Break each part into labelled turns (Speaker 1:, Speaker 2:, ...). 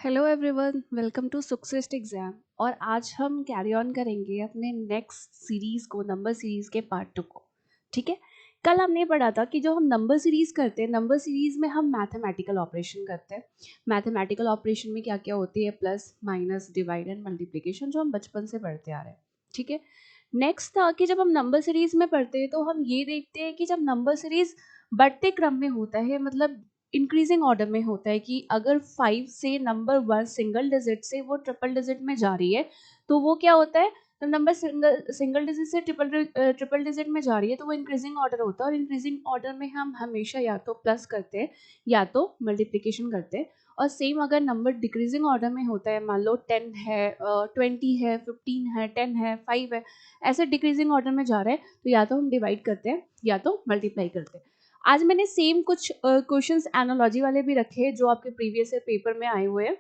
Speaker 1: Hello everyone, welcome to success exam. और आज हम कैरी ऑन करेंगे अपने नेक्स्ट सीरीज को, नंबर सीरीज के पार्ट 2 को। ठीक है, कल हमने पढ़ा था कि जो हम नंबर सीरीज करते हैं, नंबर सीरीज में हम मैथमेटिकल ऑपरेशन करते हैं। मैथमेटिकल ऑपरेशन में क्या क्या होती है? Plus, minus, divide and multiplication, जो हम बचपन से पढ़ते आ रहे हैं। ठीक है, नेक्स्ट था कि जब हम नंबर सीरीज में पढ़ते हैं तो हम ये देखते हैं कि जब नंबर सीरीज बढ़ते क्रम में होता है, मतलब इंक्रीजिंग ऑर्डर में होता है, कि अगर 5 से नंबर 1 सिंगल डिजिट से वो ट्रिपल डिजिट में जा रही है तो वो क्या होता है? जब नंबर सिंगल डिजिट से ट्रिपल डिजिट में जा रही है तो वो इंक्रीजिंग ऑर्डर होता है। और इंक्रीजिंग ऑर्डर में हम हमेशा या तो प्लस करते हैं या तो मल्टीप्लिकेशन करते हैं। और सेम अगर नंबर डिक्रीजिंग ऑर्डर में होता है, मान लो 10 है, 20 है, 15 है, 10 है, 5 है, ऐसे डिक्रीजिंग ऑर्डर में जा रहा है तो या तो हम डिवाइड करते हैं या तो मल्टीप्लाई करते हैं। आज मैंने सेम कुछ क्वेश्चंस एनालॉजी वाले भी रखे हैं जो आपके प्रीवियस ईयर पेपर में आए हुए हैं,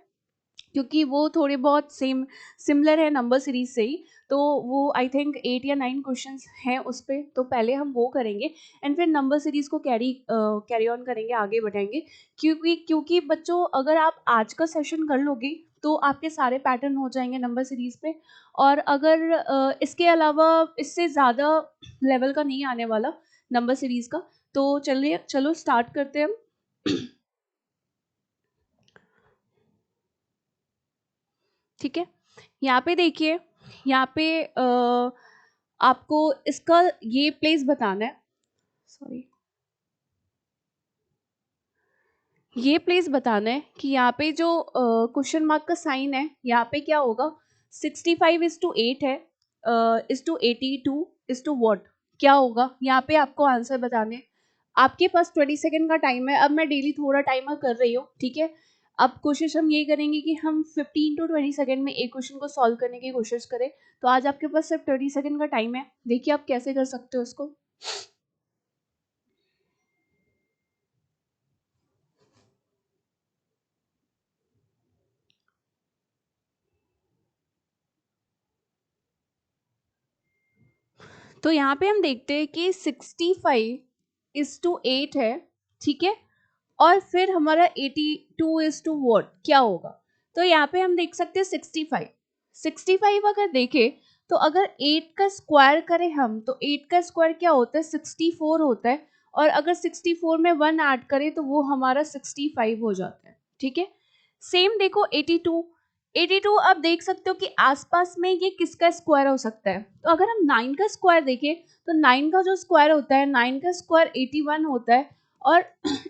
Speaker 1: क्योंकि वो थोड़े बहुत सिमिलर है नंबर सीरीज से ही। तो वो आई थिंक 8 या 9 क्वेश्चंस हैं उस पर, तो पहले हम वो करेंगे एंड फिर नंबर सीरीज को कैरी ऑन करेंगे, आगे बढ़ाएंगे। क्योंकि बच्चों, अगर आप आज का सेशन कर लोगे तो आपके सारे पैटर्न हो जाएंगे नंबर सीरीज पे। और अगर इसके अलावा इससे ज़्यादा लेवल का नहीं आने वाला नंबर सीरीज का, तो चलो स्टार्ट करते हैं हम। ठीक है, यहाँ पे देखिए, यहाँ पे आपको इसका ये प्लेस बताना है, सॉरी, ये प्लेस बताना है कि यहाँ पे जो क्वेश्चन मार्क का साइन है, यहाँ पे क्या होगा? 65:8 है, (:82) क्या होगा? यहाँ पे आपको आंसर बताने हैं। आपके पास 20 सेकेंड का टाइम है। अब मैं डेली थोड़ा टाइमर कर रही हूँ, ठीक है। अब कोशिश हम ये करेंगे कि हम 15 to 20 सेकेंड में एक क्वेश्चन को सॉल्व करने की कोशिश करें। तो आज आपके पास सिर्फ 20 सेकेंड का टाइम है, देखिए आप कैसे कर सकते हो इसको। तो यहाँ पे हम देखते हैं कि 65:8 है, ठीक है। और फिर हमारा 82 क्या होगा? तो यहाँ पे हम देख सकते हैं 65 अगर देखें तो अगर 8 का स्क्वायर करें हम, तो 8 का स्क्वायर क्या होता है? 64 होता है। और अगर 64 में 1 ऐड करें तो वो हमारा 65 हो जाता है, ठीक है। सेम देखो 82 अब देख सकते हो कि आसपास में ये किसका स्क्वायर हो सकता है? तो अगर हम 9 का स्क्वायर देखें तो 9 का जो स्क्वायर होता है, 9 का स्क्वायर 81 होता है। और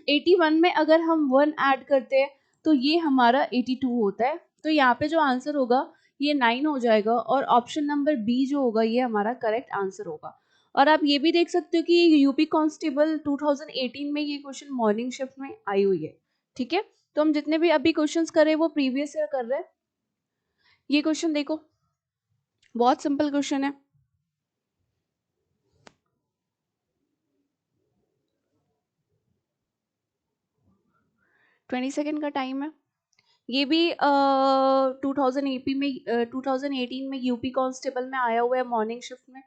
Speaker 1: 81 में अगर हम 1 ऐड करते हैं तो ये हमारा 82 होता है। तो यहाँ पे जो आंसर होगा ये 9 हो जाएगा, और ऑप्शन नंबर बी जो होगा ये हमारा करेक्ट आंसर होगा। और आप ये भी देख सकते हो कि यूपी कांस्टेबल 2018 में ये क्वेश्चन मॉर्निंग शिफ्ट में आई हुई है, ठीक है। तो हम जितने भी अभी क्वेश्चंस कर रहे हैं वो प्रीवियस ईयर कर रहे हैं। ये क्वेश्चन देखो, बहुत सिंपल क्वेश्चन है। 20 सेकेंड का टाइम है। ये भी 2018 में यूपी कांस्टेबल में आया हुआ है, मॉर्निंग शिफ्ट में।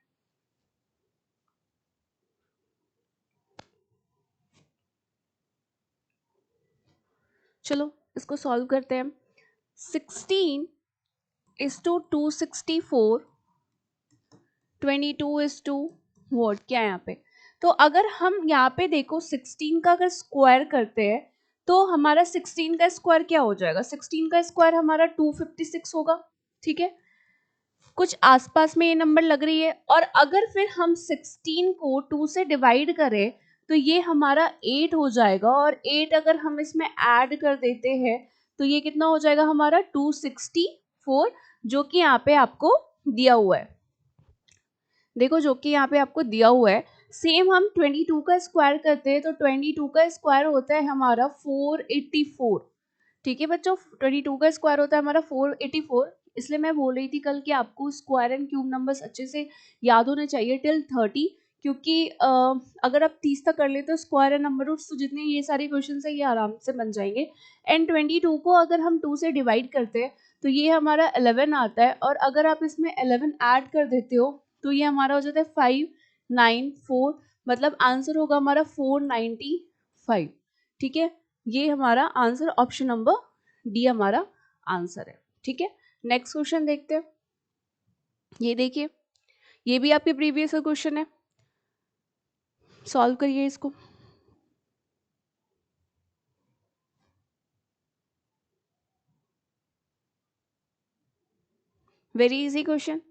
Speaker 1: चलो इसको सॉल्व करते हैं। 16:264, 22:what क्या है यहाँ पे? तो अगर हम यहाँ पे देखो 16 का अगर स्क्वायर करते हैं तो हमारा 16 का स्क्वायर क्या हो जाएगा? 16 का स्क्वायर हमारा 256 होगा, ठीक है। कुछ आसपास में ये नंबर लग रही है। और अगर फिर हम 16 को 2 से डिवाइड करें तो ये हमारा 8 हो जाएगा। और 8 अगर हम इसमें ऐड कर देते हैं तो ये कितना हो जाएगा हमारा? 264, जो कि यहाँ पे आपको दिया हुआ है। देखो, जो कि यहाँ पे आपको दिया हुआ है। सेम हम 22 का स्क्वायर करते हैं तो 22 का स्क्वायर होता है हमारा 484, ठीक है बच्चों। 22 का स्क्वायर होता है हमारा 484। इसलिए मैं बोल रही थी कल कि आपको स्क्वायर एंड क्यूब नंबर्स अच्छे से याद होने चाहिए टिल 30, क्योंकि अगर आप 30 तक कर लेते हो स्क्वायर एंड नंबर रूट्स, तो जितने ये सारे क्वेश्चन है ये आराम से बन जाएंगे। एंड 22 को अगर हम 2 से डिवाइड करते हैं तो ये हमारा 11 आता है। और अगर आप इसमें 11 ऐड कर देते हो तो ये हमारा हो जाता है 594, मतलब आंसर होगा हमारा 495, ठीक है। ये हमारा आंसर ऑप्शन नंबर डी हमारा आंसर है। ठीक है, नेक्स्ट क्वेश्चन देखते हैं। ये देखिए, ये भी आपके प्रीवियस क्वेश्चन है, सॉल्व करिए इसको। वेरी इजी क्वेश्चन,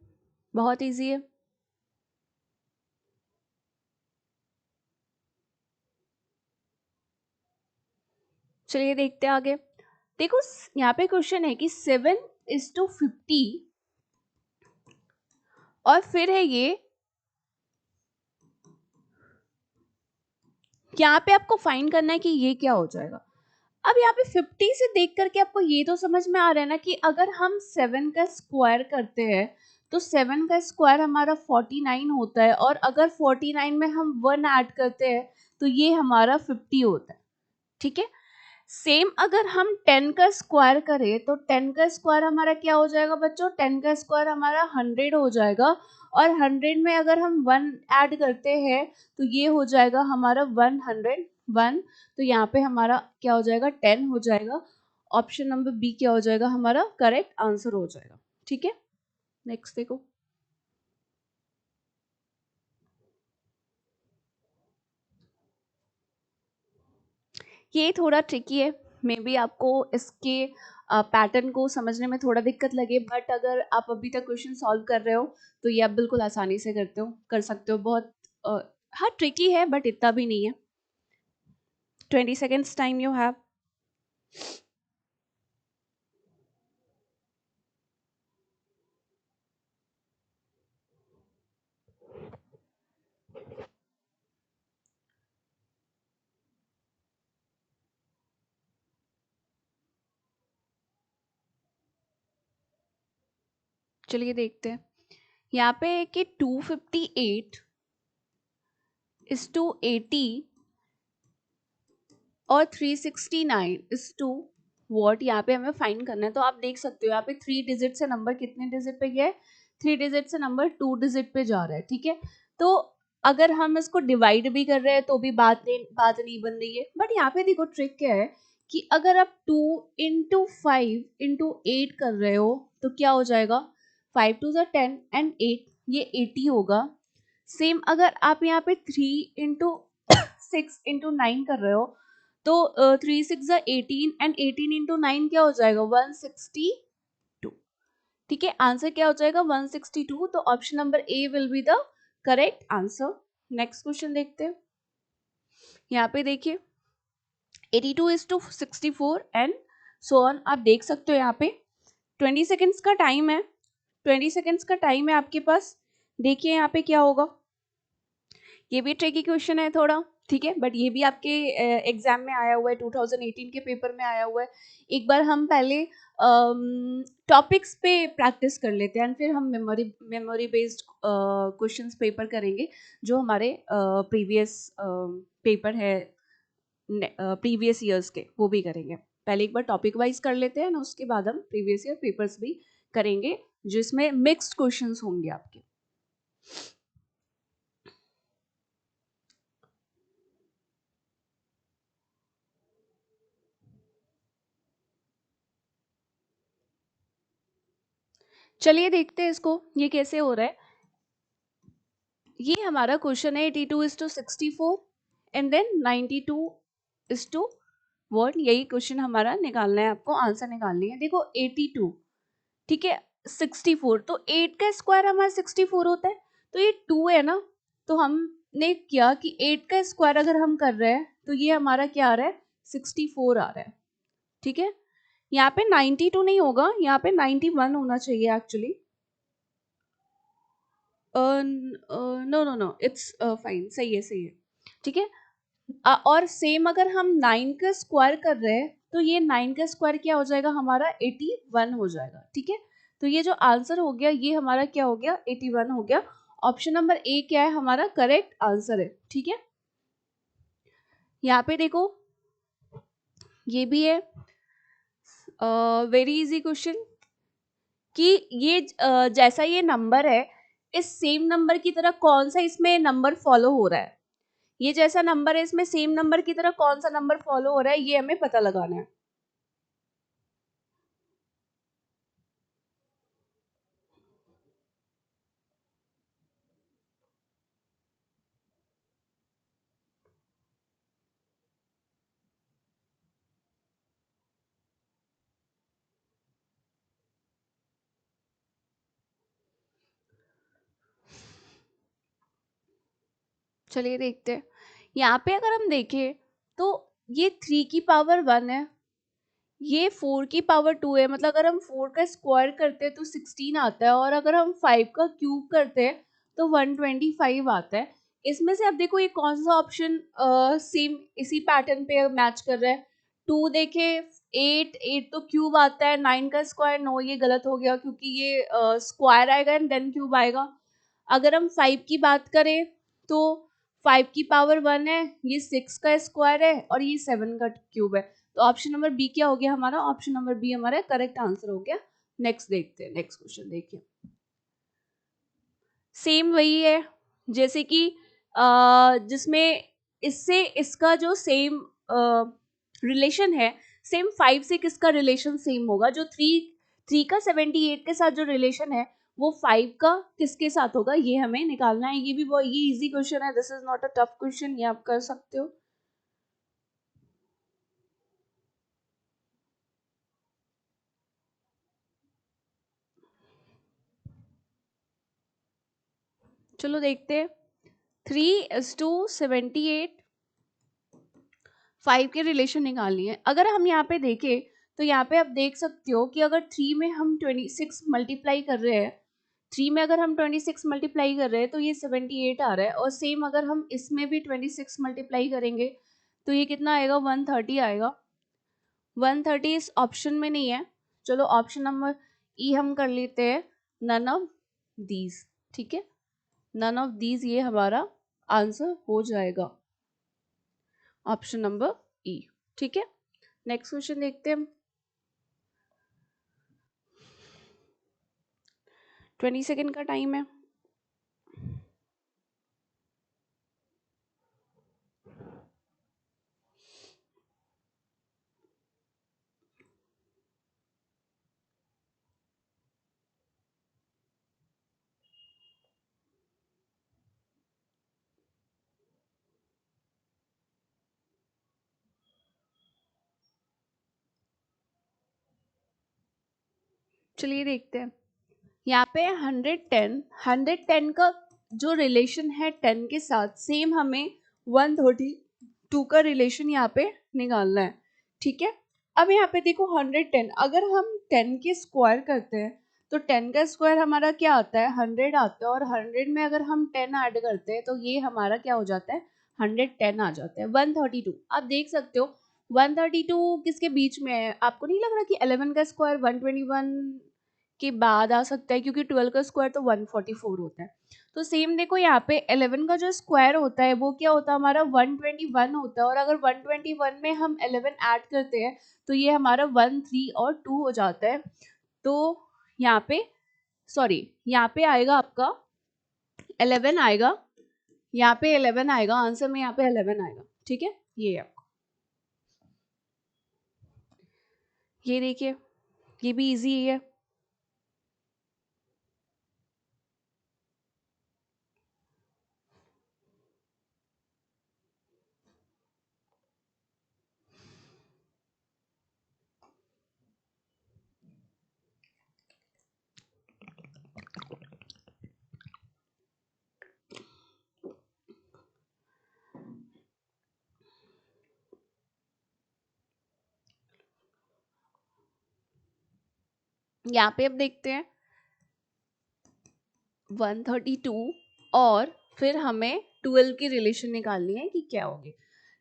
Speaker 1: बहुत इजी है। चलिए देखते हैं आगे। देखो यहाँ पे क्वेश्चन है कि 7:50 और फिर है ये, यहाँ पे आपको फाइंड करना है कि ये क्या हो जाएगा। अब यहाँ पे 50 से देख करके आपको ये तो समझ में आ रहा है ना कि अगर हम 7 का स्क्वायर करते हैं तो 7 का स्क्वायर हमारा 49 होता है, और अगर 49 में हम 1 ऐड करते हैं तो ये हमारा 50 होता है। ठीक है, सेम अगर हम 10 का स्क्वायर करें तो 10 का स्क्वायर हमारा क्या हो जाएगा बच्चों, 10 का स्क्वायर हमारा 100 हो जाएगा, और 100 में अगर हम 1 ऐड करते हैं तो ये हो जाएगा हमारा 101। तो यहाँ पे हमारा क्या हो जाएगा, 10 हो जाएगा। ऑप्शन नंबर बी क्या हो जाएगा, हमारा करेक्ट आंसर हो जाएगा। ठीक है, नेक्स्ट देखो। ये थोड़ा ट्रिकी है, मे बी आपको इसके पैटर्न को समझने में थोड़ा दिक्कत लगे, बट अगर आप अभी तक क्वेश्चन सॉल्व कर रहे हो तो ये आप बिल्कुल आसानी से कर सकते हो। बहुत हाँ ट्रिकी है बट इतना भी नहीं है। 20 सेकेंड्स टाइम यू हैव। चलिए देखते हैं, यहाँ पे कि 258 इज टू 80 और 369 इज टू वॉट, यहाँ पे हमें फाइंड करना है। तो आप देख सकते हो यहाँ पे 3 डिजिट से नंबर कितने डिजिट पे गया है, 3 डिजिट से नंबर 2 डिजिट पे जा रहा है। ठीक है, तो अगर हम इसको डिवाइड भी कर रहे हैं तो भी बात नहीं बन रही है। बट यहाँ पे देखो ट्रिक क्या है कि अगर आप 2 इंटू 5 इंटू 8 कर रहे हो तो क्या हो जाएगा, 5 टू 10 एंड 8, ये 80 होगा। सेम अगर आप यहाँ पे 3 इंटू 6 इंटू 9 कर रहे हो तो 3 6 18 एंड 18 इंटू 9 क्या हो जाएगा, 162। ठीक है, आंसर क्या हो जाएगा, 162। तो option number A will be the correct answer. Next question देखते हैं। यहाँ पे देखिए 82 is to 64 and so on. आप देख सकते हो यहाँ पे 20 सेकेंड्स का टाइम है, 20 सेकेंड्स का टाइम है आपके पास। देखिए यहाँ पे क्या होगा। ये भी ट्रिकी क्वेश्चन है थोड़ा, ठीक है, बट ये भी आपके एग्जाम में आया हुआ है, 2018 के पेपर में आया हुआ है। एक बार हम पहले टॉपिक्स पे प्रैक्टिस कर लेते हैं, फिर हम मेमोरी बेस्ड क्वेश्चंस पेपर करेंगे जो हमारे प्रीवियस पेपर है प्रीवियस ईयर्स के, वो भी करेंगे। पहले एक बार टॉपिक वाइज कर लेते हैं ना, उसके बाद हम प्रीवियस ईयर पेपर्स भी करेंगे जिसमें मिक्स्ड क्वेश्चंस होंगे आपके। चलिए देखते हैं इसको, ये कैसे हो रहा है। ये हमारा क्वेश्चन है 82 is to 64 and then 92 is to what, यही क्वेश्चन हमारा निकालना है, आपको आंसर निकालनी है। देखो 82, ठीक है, 64, तो 8 का स्क्वायर हमारा 64 होता है, तो ये 2 है ना, तो हमने क्या कि 8 का स्क्वायर अगर हम कर रहे हैं तो ये हमारा क्या आ रहा है, 64 आ रहा है। ठीक है, यहाँ पे 92 नहीं होगा, यहाँ पे 91 होना चाहिए actually. No no no, it's fine, सही है सही है। ठीक है, और सेम अगर हम 9 का स्क्वायर कर रहे हैं तो ये 9 का स्क्वायर क्या हो जाएगा हमारा, 81 हो जाएगा। ठीक है, तो ये जो आंसर हो गया ये हमारा क्या हो गया, 81 हो गया। ऑप्शन नंबर ए क्या है, हमारा करेक्ट आंसर है। ठीक है, यहाँ पे देखो ये भी है वेरी इजी क्वेश्चन कि ये जैसा ये नंबर है, इस सेम नंबर की तरह कौन सा इसमें नंबर फॉलो हो रहा है। ये जैसा नंबर है इसमें सेम नंबर की तरह कौन सा नंबर फॉलो हो रहा है, ये हमें पता लगाना है। चलिए देखते हैं। यहाँ पे अगर हम देखें तो ये 3 की पावर 1 है, ये 4 की पावर 2 है, मतलब अगर हम 4 का स्क्वायर करते हैं तो 16 आता है, और अगर हम 5 का क्यूब करते हैं तो 125 आता है। इसमें से अब देखो ये कौन सा ऑप्शन सेम इसी पैटर्न पे मैच कर रहा है। 2 देखे 8, 8 तो क्यूब आता है, 9 का स्क्वायर 9, ये गलत हो गया क्योंकि ये स्क्वायर आएगा एंड देन क्यूब आएगा। अगर हम 5 की बात करें तो 5 की पावर 1 है, ये 6 का स्क्वायर है और ये 7 का क्यूब है। तो ऑप्शन नंबर बी क्या हो गया हमारा, ऑप्शन नंबर बी हमारा करेक्ट आंसर हो गया। नेक्स्ट देखते हैं, नेक्स्ट क्वेश्चन देखिए। सेम वही है जैसे कि जिसमें इससे इसका जो सेम रिलेशन है, सेम 5 से किसका रिलेशन सेम होगा, जो 3 का 78 के साथ जो रिलेशन है वो 5 का किसके साथ होगा, ये हमें निकालना है। ये भी बहुत ये इजी क्वेश्चन है, this is not a tough question, ये आप कर सकते हो। चलो देखते हैं। 3:78, 5 के रिलेशन निकालनी है। अगर हम यहाँ पे देखें तो यहाँ पे आप देख सकते हो कि अगर 3 में हम 26 मल्टीप्लाई कर रहे हैं, 3 में अगर हम 26 मल्टीप्लाई कर रहे हैं तो ये 78 आ रहा है, और सेम अगर हम इसमें भी 26 मल्टीप्लाई करेंगे तो ये कितना आएगा, 130 आएगा। 130 इस ऑप्शन में नहीं है। चलो ऑप्शन नंबर ई हम कर लेते हैं, नन ऑफ दीज। ठीक है, नन ऑफ दीज ये हमारा आंसर हो जाएगा, ऑप्शन नंबर ई। ठीक है, नेक्स्ट क्वेश्चन देखते हैं हम। 20 सेकेंड का टाइम है। चलिए देखते हैं। यहाँ पे 110 का जो रिलेशन है 10 के साथ, सेम हमें 132 का रिलेशन यहाँ पे निकालना है। ठीक है, अब यहाँ पे देखो 110, अगर हम 10 के स्क्वायर करते हैं तो 10 का स्क्वायर हमारा क्या आता है, 100 आता है, और 100 में अगर हम 10 ऐड करते हैं तो ये हमारा क्या हो जाता है, 110 आ जाता है। 132 आप देख सकते हो, 132 किसके बीच में है, आपको नहीं लग रहा कि 11 का स्क्वायर 121 के बाद आ सकता है, क्योंकि 12 का स्क्वायर तो 144 होता है। तो सेम देखो यहाँ पे 11 का जो स्क्वायर होता है वो क्या होता है हमारा, 121 होता है, और अगर 121 में हम 11 ऐड करते हैं तो ये हमारा 1 3 और 2 हो जाता है। तो यहाँ पे सॉरी, यहाँ पे आएगा आपका 11 आएगा, यहाँ पे 11 आएगा आंसर में, यहाँ पे 11 आएगा। ठीक है, ये है, ये देखिए, ये भी इजी है। यहाँ पे अब देखते हैं 132 और फिर हमें 12 की रिलेशन निकालनी है कि क्या होगी।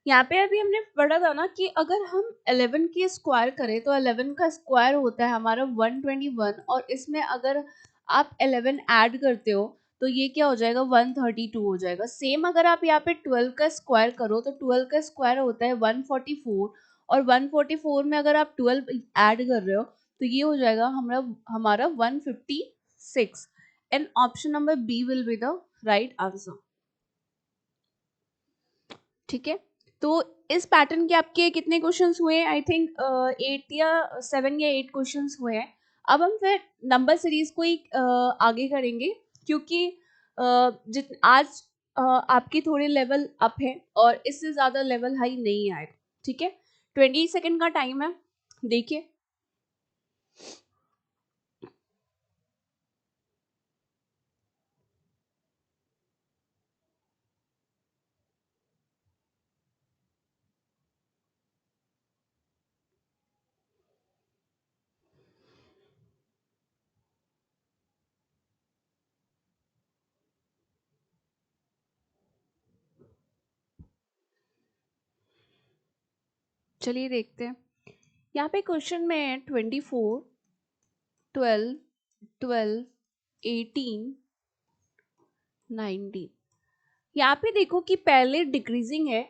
Speaker 1: यहाँ पे अभी हमने पढ़ा था ना कि अगर हम 11 की स्क्वायर करें तो 11 का स्क्वायर होता है हमारा 121, और इसमें अगर आप 11 ऐड करते हो तो ये क्या हो जाएगा, 132 हो जाएगा। सेम अगर आप यहाँ पे 12 का स्क्वायर करो तो 12 का स्क्वायर होता है 144, और 144 में अगर आप 12 ऐड कर रहे हो तो ये हो जाएगा हमारा 156, and option number B will be the right answer। ठीक है, तो इस पैटर्न के आपके कितने क्वेश्चंस हुए, आई थिंक 8 या 7 या 8 क्वेश्चंस हुए हैं। अब हम फिर नंबर सीरीज को ही आगे करेंगे, क्योंकि जित आज आपकी थोड़ी लेवल अप है और इससे ज़्यादा लेवल हाई नहीं आएगा। ठीक है, 20 सेकेंड का टाइम है, देखिए। चलिए देखते हैं। यहाँ पे क्वेश्चन में है 24, 12, 12, 18, 19। यहाँ पे देखो कि पहले डिक्रीजिंग है,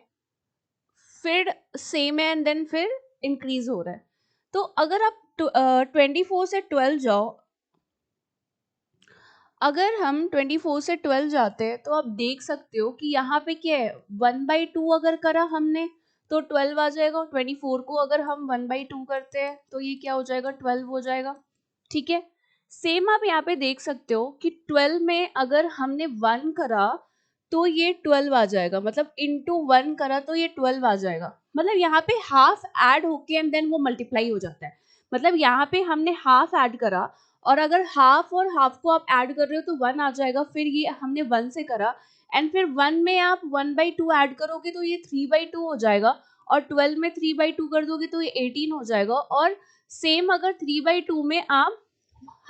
Speaker 1: फिर सेम है एंड देन फिर इंक्रीज हो रहा है। तो अगर आप 24 से 12 जाओ, अगर हम 24 से 12 जाते हैं तो आप देख सकते हो कि यहाँ पे क्या है, 1/2 अगर करा हमने तो 12 आ जाएगा। 24 को अगर हम 1/2 करते हैं तो ये क्या हो जाएगा, 12 हो जाएगा। ठीक है, सेम आप यहाँ पे देख सकते हो कि 12 में अगर हमने 1 करा तो ये 12 आ जाएगा, मतलब इंटू 1 करा तो ये 12 आ जाएगा। मतलब यहाँ पे हाफ ऐड होके एंड देन वो मल्टीप्लाई हो जाता है। मतलब यहाँ पे हमने हाफ ऐड करा और अगर हाफ और हाफ को आप ऐड कर रहे हो तो 1 आ जाएगा। फिर ये हमने 1 से करा एंड फिर 1 में आप 1/2 ऐड करोगे तो ये 3/2 हो जाएगा, और 12 में 3/2 कर दोगे तो ये 18 हो जाएगा। और सेम अगर 3/2 में आप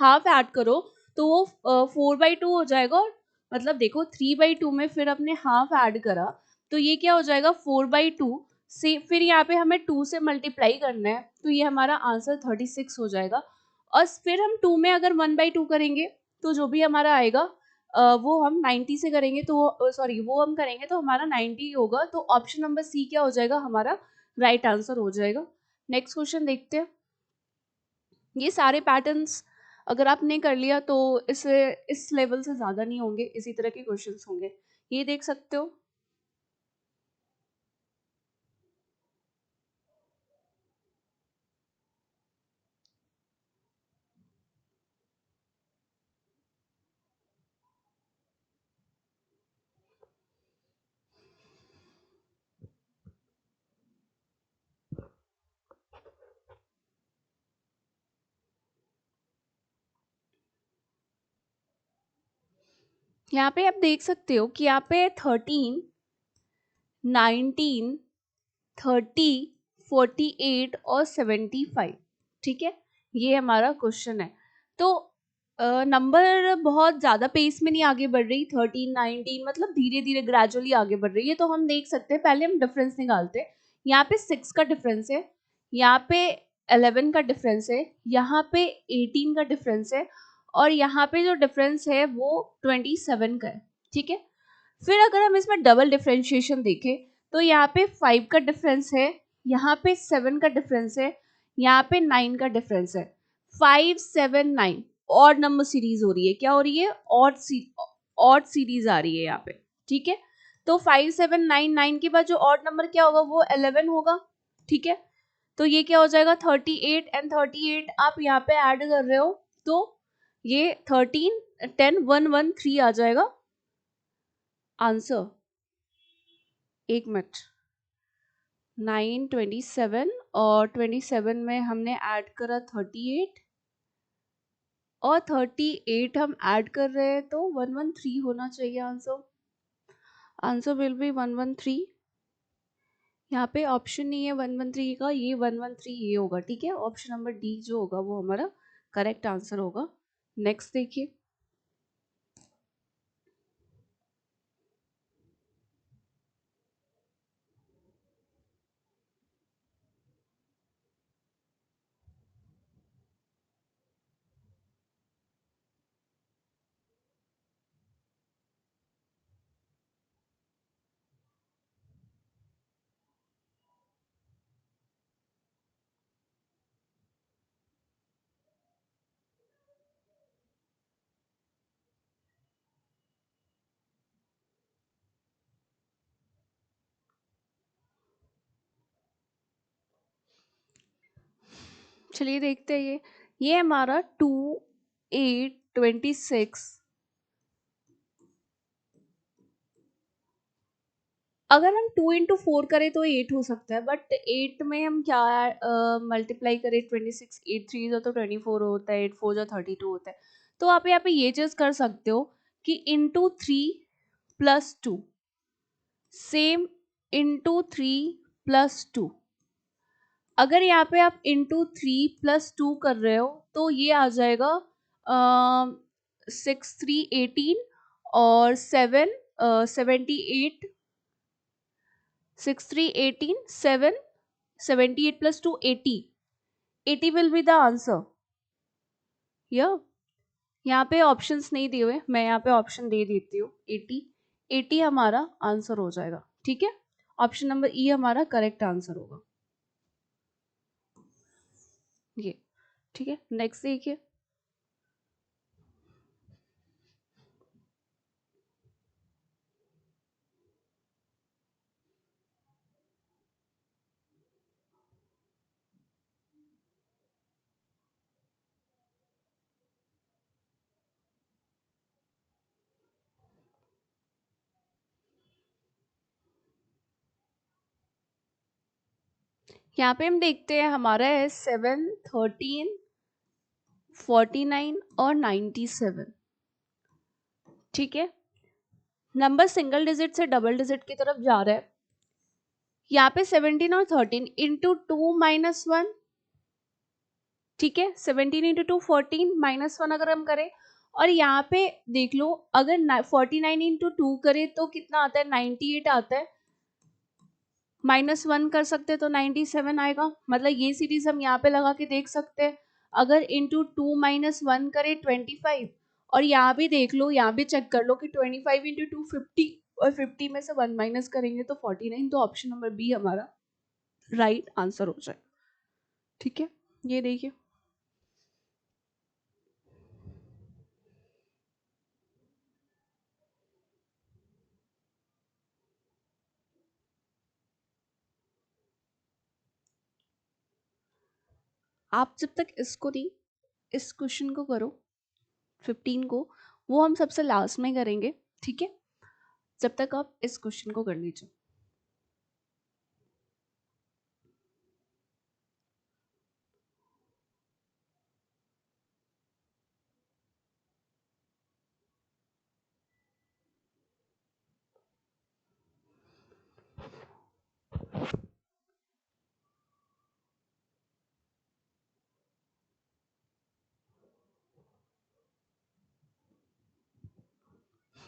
Speaker 1: हाफ ऐड करो तो वो 4/2 हो जाएगा। और मतलब देखो 3/2 में फिर अपने हाफ ऐड करा तो ये क्या हो जाएगा, 4/2 से फिर यहाँ पे हमें 2 से मल्टीप्लाई करना है तो ये हमारा आंसर 36 हो जाएगा। और फिर हम 2 में अगर 1/2 करेंगे तो जो भी हमारा आएगा वो हम 90 से करेंगे तो सॉरी वो हम करेंगे तो हमारा 90 होगा। तो ऑप्शन नंबर सी क्या हो जाएगा, हमारा राइट आंसर हो जाएगा। नेक्स्ट क्वेश्चन देखते हैं। ये सारे पैटर्न्स अगर आपने कर लिया तो इस लेवल से ज़्यादा नहीं होंगे, इसी तरह के क्वेश्चंस होंगे। ये देख सकते हो। यहाँ पे आप देख सकते हो कि यहाँ पे 13, 19, 30, 48 और 75। ठीक है, ये हमारा क्वेश्चन है। तो नंबर बहुत ज़्यादा पेस में नहीं आगे बढ़ रही, 13, 19 मतलब धीरे धीरे ग्रेजुअली आगे बढ़ रही है। तो हम देख सकते हैं, पहले हम डिफरेंस निकालते हैं। यहाँ पे 6 का डिफरेंस है, यहाँ पे 11 का डिफरेंस है, यहाँ पे 18 का डिफरेंस है, और यहाँ पे जो डिफरेंस है वो 27 का है। ठीक है, फिर अगर हम इसमें डबल डिफरेंशिएशन देखें तो यहाँ पे 5 का डिफरेंस है, यहाँ पे 7 का डिफरेंस है, यहाँ पे 9 का डिफरेंस है। 5, 7, 9 ऑड नंबर सीरीज हो रही है। क्या हो रही है, ऑड सीरीज आ रही है यहाँ पे। ठीक है, तो 5, 7, 9, 9 के बाद जो ऑड नंबर क्या होगा वो 11 होगा। ठीक है, तो ये क्या हो जाएगा, 38 एंड 38 आप यहाँ पे ऐड कर रहे हो तो ये 13, 10, 1, 1, 3 आ जाएगा आंसर। एक मिनट, 9, 27 और 27 में हमने ऐड करा 38 और 38 हम ऐड कर रहे हैं तो 113 होना चाहिए आंसर। Answer will be 113। यहाँ पे ऑप्शन नहीं है 113 का, ये 113 ये होगा। ठीक है, ऑप्शन नंबर डी जो होगा वो हमारा करेक्ट आंसर होगा। नेक्स्ट देखिए। चलिए देखते हैं। ये हमारा 2, 8, 26। अगर हम 2 इंटू 4 करें तो 8 हो सकता है, बट 8 में हम क्या मल्टीप्लाई करें, 26, 8 3 जो तो 24 होता है, 8 4 जो 32 होता है। तो आप यहाँ पे ये चीज कर सकते हो कि into 3 plus 2, same into 3 plus 2। अगर यहाँ पे आप इंटू 3 प्लस 2 कर रहे हो तो ये आ जाएगा 6, 3, 18 और 7, 78, 6, 3, 18, 7 78 plus 2 80. 80 will be the answer. Yeah. यहाँ पे ऑप्शंस नहीं दिए हुए, मैं यहाँ पे ऑप्शन दे देती हूँ. 80. 80 हमारा आंसर हो जाएगा. ठीक है, ऑप्शन नंबर ई हमारा करेक्ट आंसर होगा ये. ठीक है, नेक्स्ट देखिए. यहाँ पे हम देखते हैं हमारा है 7, 13, 49 और 97. ठीक है, नंबर सिंगल डिजिट से डबल डिजिट की तरफ जा रहा है. यहाँ पे 17 और 13 इंटू 2 - 1. ठीक है, 17 इंटू 2 14 -1 अगर हम करें, और यहाँ पे देख लो अगर 49 इंटू 2 करें तो कितना आता है, 98 आता है. -1 कर सकते तो 97 आएगा. मतलब ये सीरीज हम यहाँ पे लगा के देख सकते हैं. अगर इंटू 2 - 1 करे 25, और यहाँ भी देख लो, यहाँ भी चेक कर लो कि 25 इंटू 2 50, और 50 में से 1 माइनस करेंगे तो 49. तो ऑप्शन नंबर बी हमारा राइट आंसर हो जाए. ठीक है, ये देखिए. आप जब तक इसको नहीं, इस क्वेश्चन को करो 15 को, वो हम सबसे लास्ट में करेंगे. ठीक है, जब तक आप इस क्वेश्चन को कर लीजिए.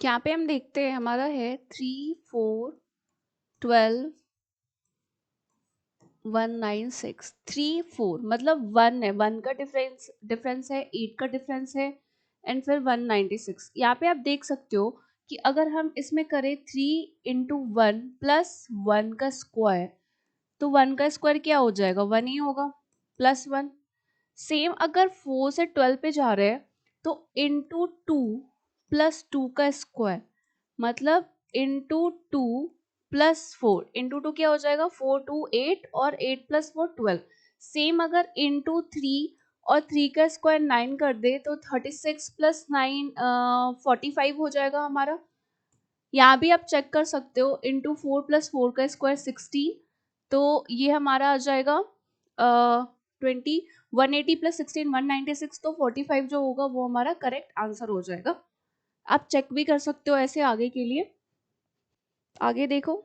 Speaker 1: यहाँ पे हम देखते हैं हमारा है 3, 4, 12, 196. 3, 4 मतलब 1 है, 1 का डिफरेंस है, 8 का डिफरेंस है, एंड फिर 196. यहाँ पे आप देख सकते हो कि अगर हम इसमें करें 3 इंटू 1 प्लस 1 का स्क्वायर, तो 1 का स्क्वायर क्या हो जाएगा, 1 ही होगा, +1. सेम अगर 4 से 12 पे जा रहे हैं तो इंटू 2 प्लस 2 का स्क्वायर, मतलब इंटू 2 प्लस 4. इंटू 2 क्या हो जाएगा, 4 2 8, और 8 प्लस 4 12. सेम अगर इंटू 3 और 3 का स्क्वायर 9 कर दे तो 36 प्लस 9 45 हो जाएगा हमारा. यहाँ भी आप चेक कर सकते हो, इंटू 4 प्लस 4 का स्क्वायर 16. तो ये हमारा आ जाएगा 20. 180 प्लस 16 196. तो 45 जो होगा वो हमारा करेक्ट आंसर हो जाएगा. आप चेक भी कर सकते हो ऐसे आगे के लिए. आगे देखो.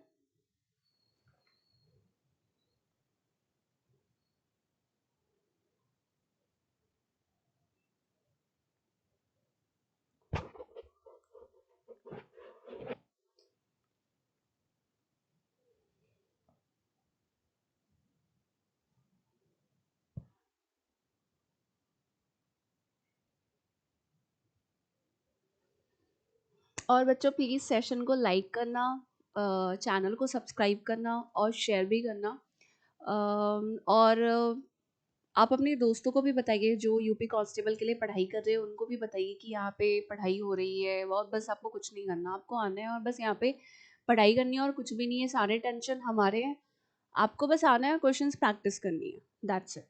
Speaker 1: और बच्चों प्लीज़ सेशन को लाइक करना, चैनल को सब्सक्राइब करना और शेयर भी करना. और आप अपने दोस्तों को भी बताइए जो यूपी कांस्टेबल के लिए पढ़ाई कर रहे हैं, उनको भी बताइए कि यहाँ पे पढ़ाई हो रही है. और बस आपको कुछ नहीं करना, आपको आना है और बस यहाँ पे पढ़ाई करनी है और कुछ भी नहीं है. सारे टेंशन हमारे हैं, आपको बस आना है, क्वेश्चंस प्रैक्टिस करनी है. That's it.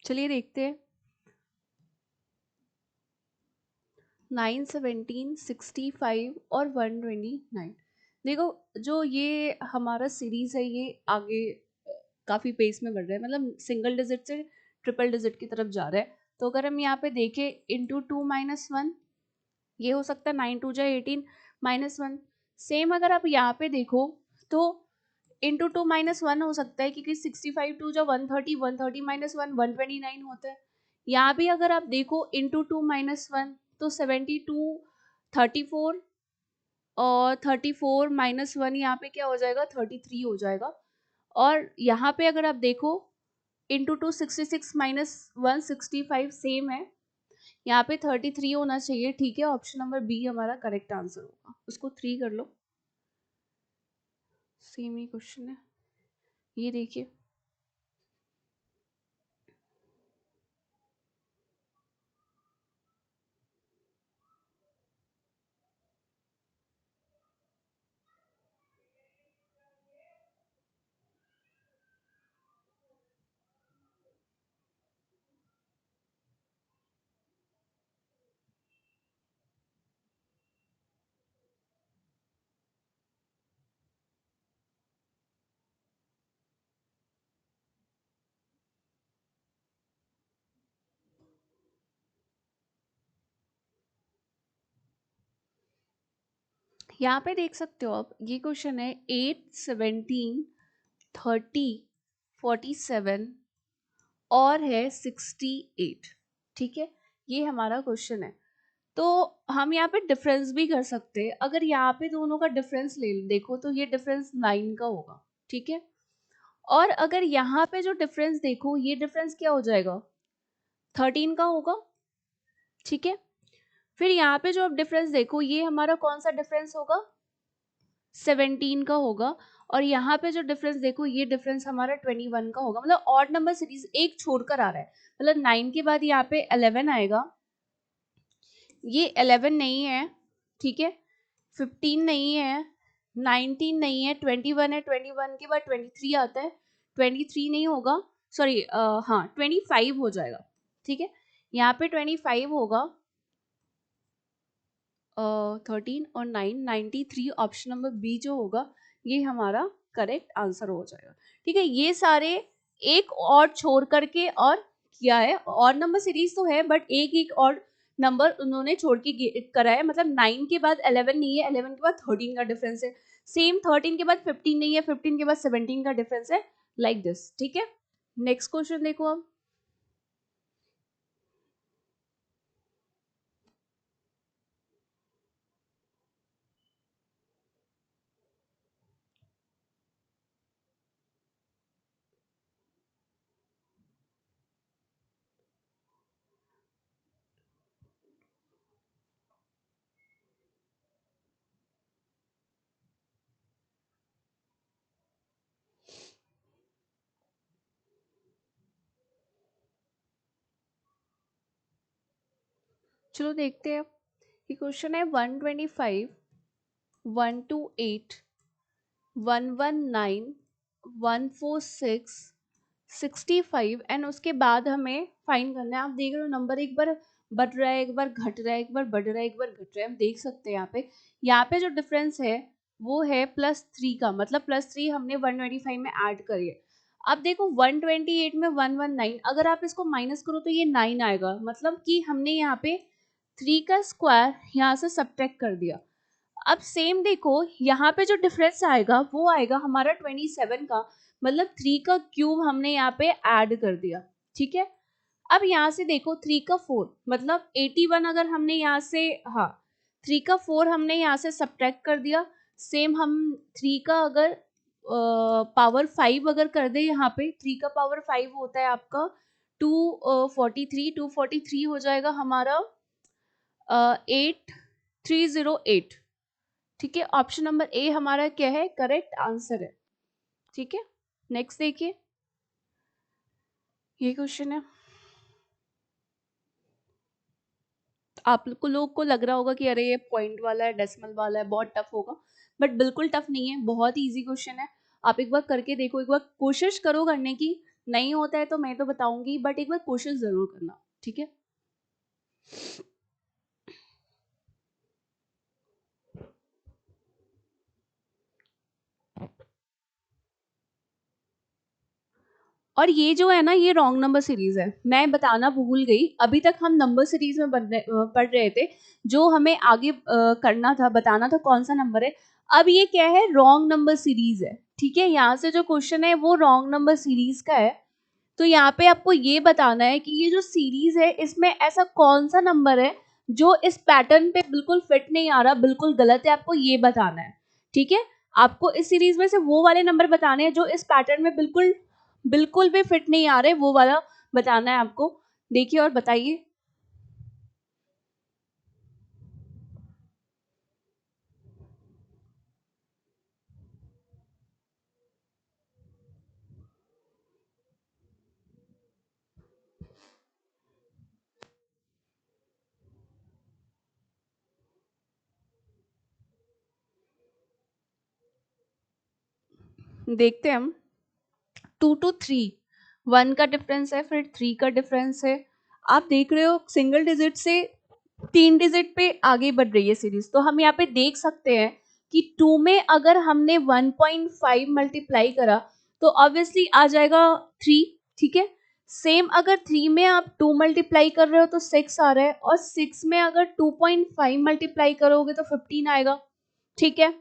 Speaker 1: चलिए देखते हैं. 9, 17, 65 और 129. देखो, जो ये हमारा सीरीज है ये आगे काफ़ी पेस में बढ़ रहा है, मतलब सिंगल डिजिट से ट्रिपल डिजिट की तरफ जा रहा है. तो अगर हम यहाँ पे देखें इंटू 2 - 1, ये हो सकता है 9 2 जा 18 -1. सेम अगर आप यहाँ पे देखो तो इंटू 2 -1 हो सकता है, क्योंकि 65 2 जा 130, 130 -1 129 होता है. यहाँ भी अगर आप देखो इंटू 2 - 1 तो 72 34 और 34 माइनस 1 यहाँ पे क्या हो जाएगा, 33 हो जाएगा। और यहाँ पे अगर आप देखो इंटू 2 66 माइनस 1 65 सेम है, यहाँ पे 33 होना चाहिए। ठीक है, ऑप्शन नंबर बी हमारा करेक्ट आंसर होगा। उसको 3 कर लो, सेम ही क्वेश्चन है। ये देखिए, यहाँ पे देख सकते हो आप, ये क्वेश्चन है 8 17 30 47 और है 68। ठीक है, ये हमारा क्वेश्चन है। तो हम यहाँ पे डिफरेंस भी कर सकते हैं। अगर यहाँ पे दोनों का डिफरेंस ले देखो तो ये डिफरेंस 9 का होगा। ठीक है, और अगर यहाँ पे जो डिफरेंस देखो, ये डिफरेंस क्या हो जाएगा, 13 का होगा। ठीक है, फिर यहाँ पे जो अब डिफरेंस देखो, ये हमारा कौन सा डिफरेंस होगा, 17 का होगा। और यहाँ पे जो डिफरेंस देखो, ये डिफरेंस हमारा 21 का होगा। मतलब ऑड नंबर सीरीज एक छोड़कर आ रहा है, मतलब 9 के बाद यहाँ पे 11 आएगा, ये 11 नहीं है। ठीक है, 15 नहीं है, 19 नहीं है, 21 है, 21 के बाद 23 आता है, 23 नहीं होगा, सॉरी हाँ 25 हो जाएगा। ठीक है, यहाँ पे 25 होगा, 13 और 9 93, ऑप्शन नंबर बी जो होगा ये हमारा करेक्ट आंसर हो जाएगा। ठीक है, ये सारे एक और छोड़ करके और किया है, और नंबर सीरीज तो है बट एक एक और नंबर उन्होंने छोड़ के करा है। मतलब 9 के बाद 11 नहीं है, 11 के बाद 13 का डिफरेंस है, सेम 13 के बाद 15 नहीं है, 15 के बाद 17 का डिफरेंस है, लाइक दिस। ठीक है, नेक्स्ट क्वेश्चन देखो अब। चलो देखते हैं, ये क्वेश्चन है 125 128 119 146 65 एंड उसके बाद हमें फाइंड करना है। आप देख रहे हो नंबर एक बार बढ़ रहा है, एक बार घट रहा है, एक बार बढ़ रहा है, एक बार घट रहा है। हम देख सकते हैं यहाँ पे जो डिफरेंस है वो है +3 का, मतलब +3 हमने 125 में ऐड करी है। अब देखो 128 में 119, अगर आप इसको माइनस करो तो ये 9 आएगा, मतलब कि हमने यहाँ पे 3 का स्क्वायर यहाँ से सब्ट्रैक्ट कर दिया। अब सेम देखो यहाँ पे जो डिफरेंस आएगा वो आएगा हमारा 27 का, मतलब 3 का क्यूब हमने यहाँ पे ऐड कर दिया। ठीक है, अब यहाँ से देखो 3 का 4 मतलब 81, अगर हमने यहाँ से, हाँ 3 का 4 हमने यहाँ से सब्ट्रैक्ट कर दिया। सेम हम 3 का अगर पावर 5 अगर कर दे, यहाँ पे 3 का पावर 5 होता है आपका 243, 243 हो जाएगा हमारा 8308। ठीक है, ऑप्शन नंबर ए हमारा क्या है, करेक्ट आंसर है। ठीक है, नेक्स्ट देखिए, ये क्वेश्चन है, आप लोग को लग रहा होगा कि अरे ये पॉइंट वाला है, डेसिमल वाला है, बहुत टफ होगा, बट बिल्कुल टफ नहीं है, बहुत इजी क्वेश्चन है। आप एक बार करके देखो, एक बार कोशिश करो करने की, नहीं होता है तो मैं तो बताऊंगी, बट एक बार कोशिश जरूर करना। ठीक है, और ये जो है ना, ये रॉन्ग नंबर सीरीज है, मैं बताना भूल गई। अभी तक हम नंबर सीरीज में पढ़ रहे थे, जो हमें आगे करना था, बताना था कौन सा नंबर है। अब ये क्या है, रॉन्ग नंबर सीरीज है। ठीक है, यहाँ से जो क्वेश्चन है वो रॉन्ग नंबर सीरीज का है। तो यहाँ पे आपको ये बताना है कि ये जो सीरीज है इसमें ऐसा कौन सा नंबर है जो इस पैटर्न पे बिल्कुल फिट नहीं आ रहा, बिल्कुल गलत है, आपको ये बताना है, ठीक है। आपको इस सीरीज में से वो वाले नंबर बताने हैं जो इस पैटर्न में बिल्कुल बिल्कुल भी फिट नहीं आ रहे, वो वाला बताना है आपको। देखिए और बताइए। देखते हैं हम। 2 to 3, 1 का डिफरेंस है, फिर 3 का डिफरेंस है। आप देख रहे हो सिंगल डिजिट से 3 डिजिट पे आगे बढ़ रही है सीरीज। तो हम यहाँ पे देख सकते हैं कि 2 में अगर हमने 1.5 मल्टीप्लाई करा तो ऑब्वियसली आ जाएगा 3, ठीक है। सेम अगर 3 में आप 2 मल्टीप्लाई कर रहे हो तो 6 आ रहा है, और 6 में अगर 2.5 मल्टीप्लाई करोगे तो 15 आएगा, ठीक है।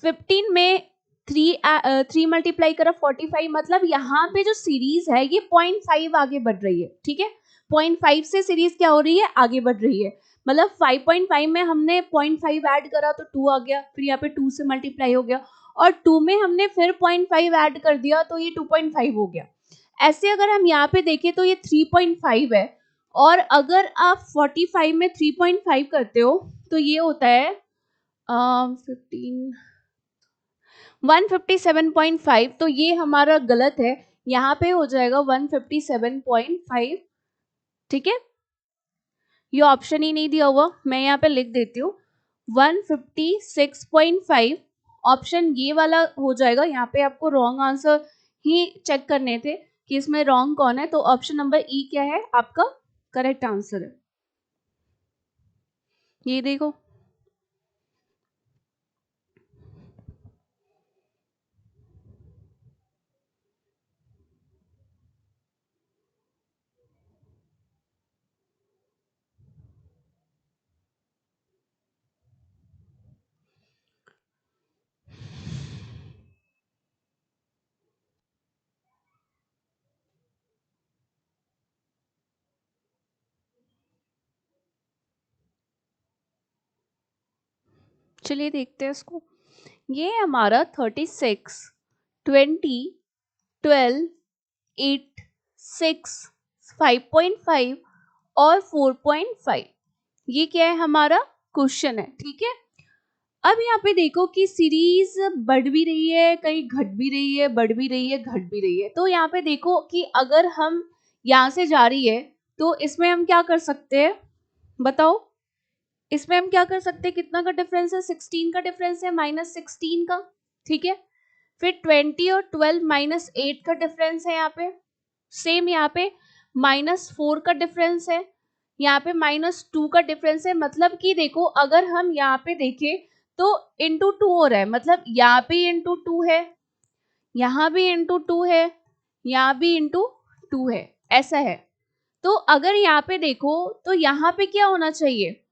Speaker 1: 15 में 3 मल्टीप्लाई करा 45, मतलब यहाँ पे जो सीरीज है ये 0.5 आगे बढ़ रही है, ठीक है। 0.5 से सीरीज क्या हो रही है, आगे बढ़ रही है। मतलब 5.5 में हमने 0.5 ऐड करा तो 2 आ गया, फिर यहाँ पे 2 से मल्टीप्लाई हो गया, और 2 में हमने फिर 0.5 ऐड कर दिया तो ये 2.5 हो गया। ऐसे अगर हम यहाँ पे देखें तो ये 3.5 है, और अगर आप 45 में 3.5 करते हो तो ये होता है 15 157.5। तो ये हमारा गलत है, यहाँ पे हो जाएगा 157.5, ठीक है। ये ऑप्शन ही नहीं दिया हुआ, मैं यहाँ पे लिख देती हूँ 156.5। ऑप्शन ये वाला हो जाएगा। यहाँ पे आपको रॉन्ग आंसर ही चेक करने थे कि इसमें रॉन्ग कौन है, तो ऑप्शन नंबर ई क्या है आपका करेक्ट आंसर है। ये देखो, चलिए देखते हैं इसको। ये हमारा 36, 20, 12, 8, 6, 5.5 और 4.5, ये क्या है हमारा क्वेश्चन है, ठीक है। अब यहाँ पे देखो कि सीरीज बढ़ भी रही है, कहीं घट भी रही है, बढ़ भी रही है, घट भी रही है। तो यहाँ पे देखो कि अगर हम यहाँ से जा रही है तो इसमें हम क्या कर सकते हैं, बताओ। इसमें हम क्या कर सकते हैं, कितना का डिफरेंस है, 16 का डिफरेंस है, -16 का, ठीक है। फिर 20 और 12 -8 का डिफरेंस है यहाँ पे। सेम यहाँ पे -4 का डिफरेंस है, यहाँ पे -2 का डिफरेंस है। मतलब कि देखो अगर हम यहाँ पे देखें तो इंटू 2 हो रहा है, मतलब यहाँ पे इंटू 2 है, यहाँ भी इंटू 2 है, यहाँ भी इंटू 2 है, ऐसा है। तो अगर यहाँ पे देखो तो यहाँ पे क्या होना चाहिए,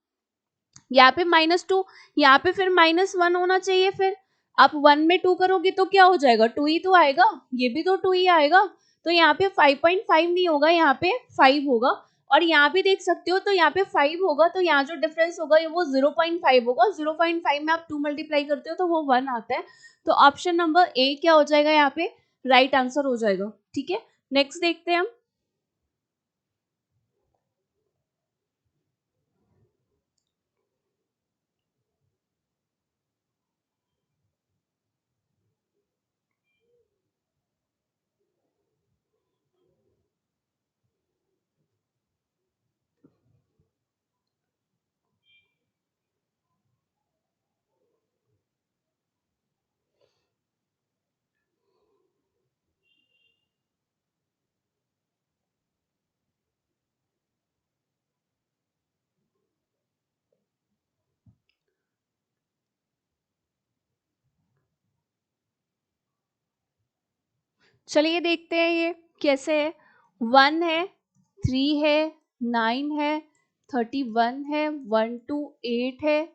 Speaker 1: यहाँ पे -2, यहाँ पे फिर -1 होना चाहिए। फिर आप 1 में 2 करोगे तो क्या हो जाएगा, 2 ही तो आएगा, ये भी तो 2 ही आएगा। तो यहाँ पे 5.5 नहीं होगा, यहाँ पे 5 होगा। और यहाँ भी देख सकते हो तो यहाँ पे 5 होगा, तो यहाँ जो डिफरेंस होगा वो 0.5 होगा। 0.5 में आप 2 मल्टीप्लाई करते हो तो वो 1 आता है। तो ऑप्शन नंबर ए क्या हो जाएगा, यहाँ पे राइट आंसर हो जाएगा, ठीक है। नेक्स्ट देखते हैं हम। चलिए देखते हैं ये कैसे है। 1 है, 3 है, 9 है, 31 है, 128 है,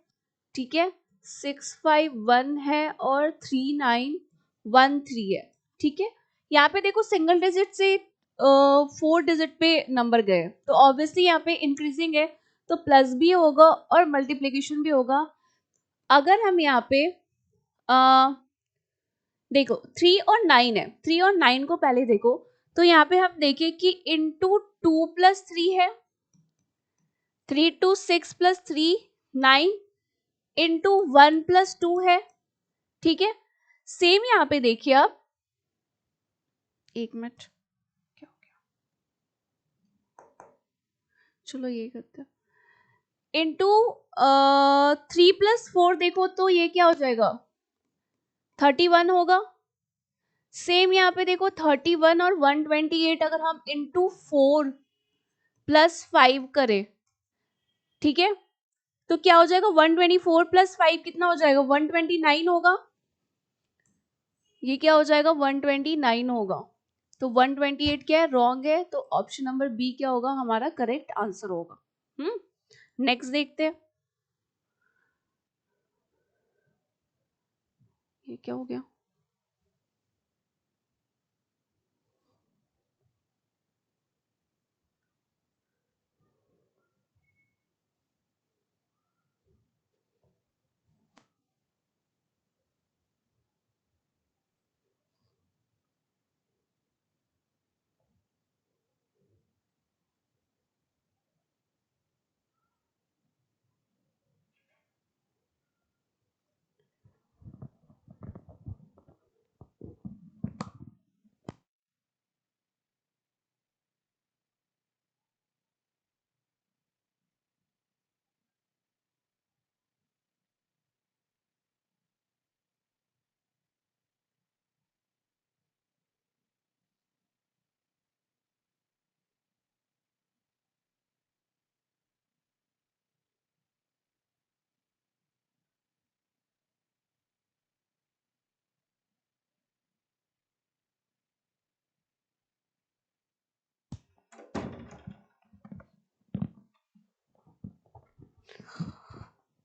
Speaker 1: ठीक है, 651 है और 3913 है, ठीक है। यहाँ पे देखो सिंगल डिजिट से 4 डिजिट पे नंबर गए, तो ऑब्वियसली यहाँ पे इंक्रीजिंग है। तो प्लस भी होगा और मल्टीप्लीकेशन भी होगा। अगर हम यहाँ पे देखो 3 और 9 है, 3 और 9 को पहले देखो, तो यहाँ पे हम देखें कि इंटू 2+3 है, 3 2 6 + 3 9, इंटू 1+2 है, ठीक है। सेम यहाँ पे देखिए आप, एक मिनट क्या हो गया, चलो ये करते हैं, इंटू 3+4 देखो तो ये क्या हो जाएगा, 31 होगा। सेम यहाँ पे देखो 31 और 128 अगर हम इंटू 4+5 करें, ठीक है, तो क्या हो जाएगा, 124+5 कितना हो जाएगा, 129 होगा। ये क्या हो जाएगा, 129 होगा। तो 128 क्या है, रॉन्ग है, तो ऑप्शन नंबर बी क्या होगा, हमारा करेक्ट आंसर होगा। नेक्स्ट देखते हैं, ये क्या हो गया,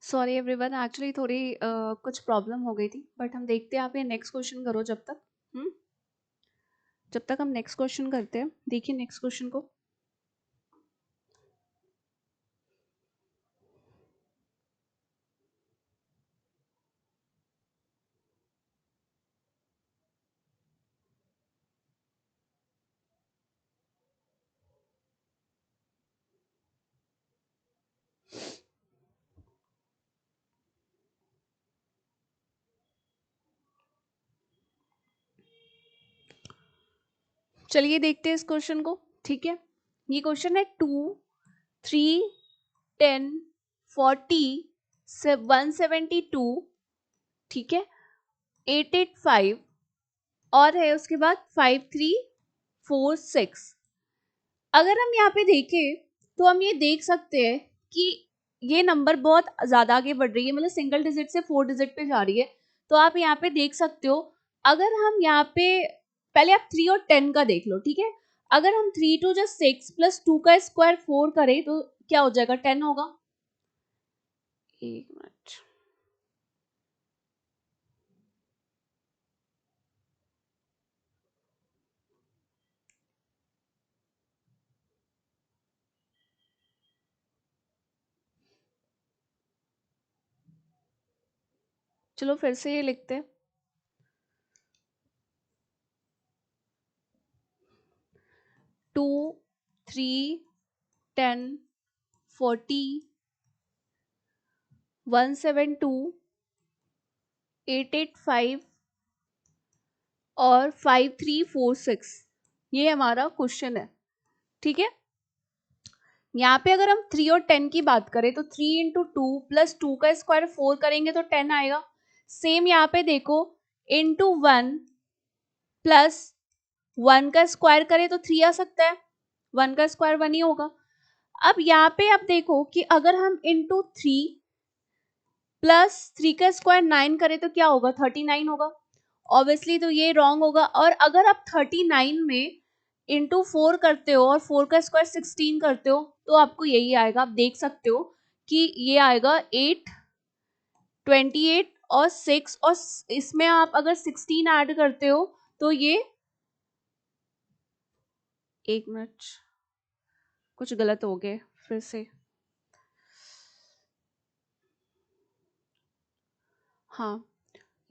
Speaker 1: सॉरी एवरीवन, एक्चुअली थोड़ी कुछ प्रॉब्लम हो गई थी, बट हम देखते हैं, आप ये नेक्स्ट क्वेश्चन करो जब तक। जब तक हम नेक्स्ट क्वेश्चन करते हैं, देखिए नेक्स्ट क्वेश्चन को। चलिए देखते हैं इस क्वेश्चन को, ठीक है। ये क्वेश्चन है 2 3 10 40 172, ठीक है, 885 और है उसके बाद 5346। अगर हम यहाँ पे देखें तो हम ये देख सकते हैं कि ये नंबर बहुत ज्यादा आगे बढ़ रही है, मतलब सिंगल डिजिट से 4 डिजिट पे जा रही है। तो आप यहाँ पे देख सकते हो, अगर हम यहाँ पे पहले आप 3 और 10 का देख लो, ठीक है। अगर हम 3 2 6 + 2 का स्क्वायर 4 करें तो क्या हो जाएगा, 10 होगा। एक मिनट, चलो फिर से ये लिखते हैं, 2 3 10 40 172 885 और 5346, ये हमारा क्वेश्चन है, ठीक है। यहाँ पे अगर हम 3 और 10 की बात करें तो 3 × 2 + 2 का स्क्वायर 4 करेंगे तो 10 आएगा। सेम यहाँ पे देखो, इंटू 1 + 1 का स्क्वायर करें तो 3 आ सकता है, 1 का स्क्वायर 1 ही होगा। अब यहाँ पे आप देखो कि अगर हम इंटू 3 + 3 का स्क्वायर 9 करें तो क्या होगा, 39 होगा। ऑब्वियसली तो ये रॉन्ग होगा। और अगर आप 39 में इंटू 4 करते हो और 4 का स्क्वायर 16 करते हो तो आपको यही आएगा। आप देख सकते हो कि ये आएगा 8 28 और 6, और इसमें आप अगर 16 ऐड करते हो तो ये, एक मिनट कुछ गलत हो गए फिर से, हाँ,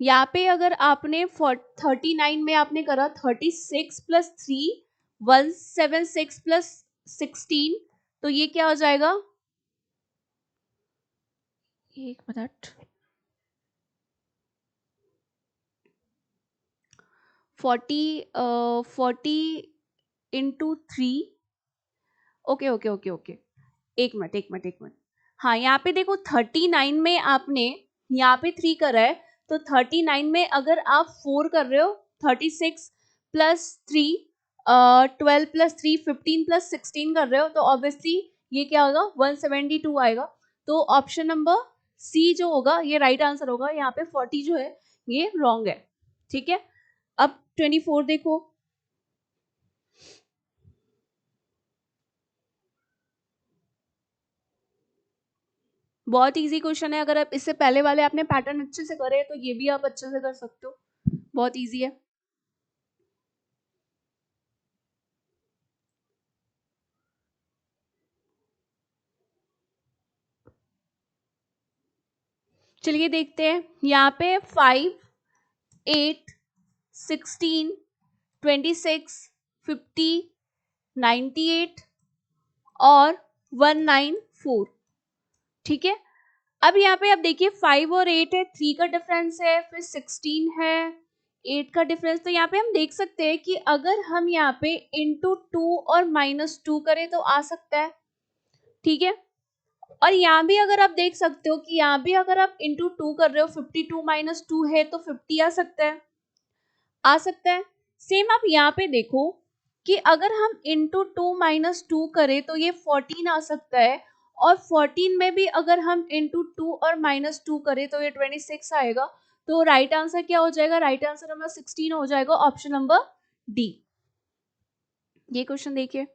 Speaker 1: यहाँ पे अगर आपने 39 में आपने करा 36 प्लस 3 176 प्लस 16, तो ये क्या हो जाएगा, एक minute, 40 into 3, okay okay okay okay, एक मिनट एक मिनट एक मिनट, हाँ यहाँ पे देखो 39 में आपने यहाँ पे 3 करा है, तो 39 में अगर आप 4 कर रहे हो, 36 प्लस 3 12 प्लस 3 15 प्लस 16 कर रहे हो, तो ऑब्वियसली ये क्या होगा 172 आएगा। तो ऑप्शन नंबर सी जो होगा ये राइट आंसर होगा, यहाँ पे 40 जो है ये रॉन्ग है। ठीक है, अब 24 देखो, बहुत इजी क्वेश्चन है, अगर आप इससे पहले वाले आपने पैटर्न अच्छे से करे तो ये भी आप अच्छे से कर सकते हो, बहुत इजी है। चलिए देखते हैं, यहाँ पे 5 8 16 26 50 98 और 194, ठीक है। अब यहाँ पे आप देखिए 5 और 8 है, 3 का डिफरेंस है, फिर 16 है, 8 का डिफरेंस, तो यहाँ पे हम देख सकते हैं कि अगर हम यहाँ पे इंटू 2 और -2 करें तो आ सकता है, ठीक है। और यहाँ भी अगर आप देख सकते हो कि यहाँ भी अगर आप इंटू 2 कर रहे हो, 52 माइनस 2 है तो 50 आ सकता है, आ सकता है। सेम आप यहाँ पे देखो कि अगर हम इंटू 2 माइनस 2 करें तो ये 14 आ सकता है, और 14 में भी अगर हम इंटू 2 और -2 करें तो ये 26 आएगा। तो राइट आंसर क्या हो जाएगा, राइट आंसर नंबर 16 हो जाएगा, ऑप्शन नंबर डी। ये क्वेश्चन देखिए,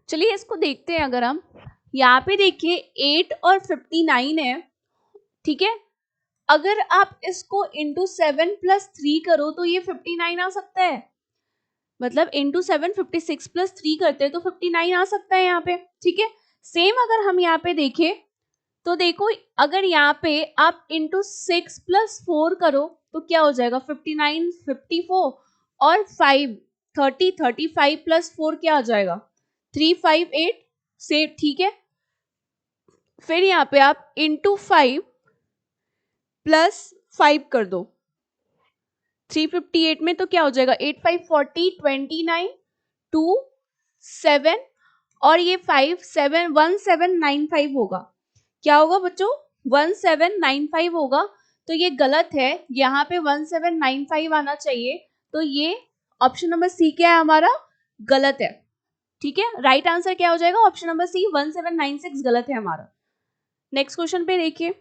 Speaker 1: चलिए इसको देखते हैं। अगर हम यहाँ पे देखिए 8 और 59 है, ठीक है। अगर आप इसको इंटू 7 प्लस 3 करो तो ये 59 आ सकता है, मतलब इंटू 7 56 प्लस 3 करते हैं तो 59 आ सकता है यहाँ पे, ठीक है। सेम अगर हम यहाँ पे देखें तो देखो, अगर यहाँ पे आप इंटू 6 प्लस 4 करो तो क्या हो जाएगा, 59 54 और 5 30 35 प्लस 4 क्या आ जाएगा, 358 से, ठीक है। फिर यहाँ पे आप इंटू 5 प्लस 5 कर दो, 358 में तो क्या हो जाएगा, 8 5 40 29 2 7 और ये 5 7 1795 होगा, क्या होगा बच्चों, 1795 होगा। तो ये गलत है, यहाँ पे 1795 आना चाहिए, तो ये ऑप्शन नंबर सी क्या है हमारा, गलत है, ठीक है। राइट आंसर क्या हो जाएगा, ऑप्शन नंबर सी 1796 गलत है हमारा। नेक्स्ट क्वेश्चन पे देखिए,